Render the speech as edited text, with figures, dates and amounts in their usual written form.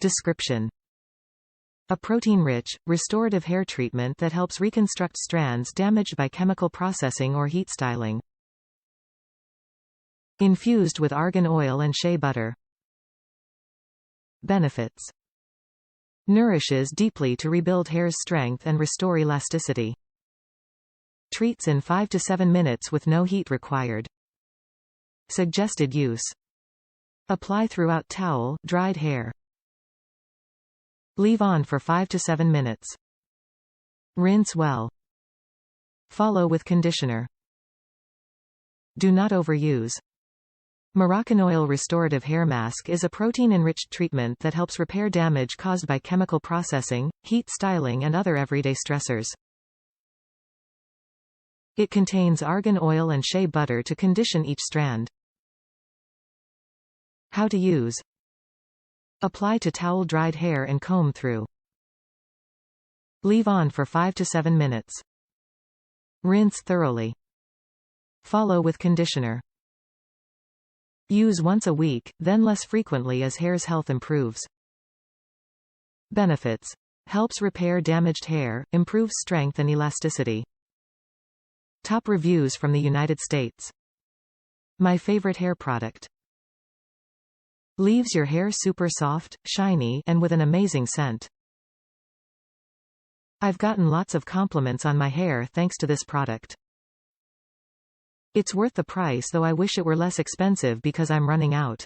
Description: a protein-rich, restorative hair treatment that helps reconstruct strands damaged by chemical processing or heat styling. Infused with argan oil and shea butter. Benefits: nourishes deeply to rebuild hair's strength and restore elasticity. Treats in 5 to 7 minutes with no heat required. Suggested use: apply throughout towel, dried hair. Leave on for 5 to 7 minutes. Rinse well. Follow with conditioner. Do not overuse. Moroccanoil Restorative Hair Mask is a protein-enriched treatment that helps repair damage caused by chemical processing, heat styling and other everyday stressors. It contains argan oil and shea butter to condition each strand. How to use: apply to towel-dried hair and comb through. Leave on for 5 to 7 minutes. Rinse thoroughly. Follow with conditioner. Use once a week, then less frequently as hair's health improves. Benefits: helps repair damaged hair, improves strength and elasticity. Top reviews from the United States. My favorite hair product. Leaves your hair super soft, shiny, and with an amazing scent. I've gotten lots of compliments on my hair thanks to this product. It's worth the price, though I wish it were less expensive because I'm running out.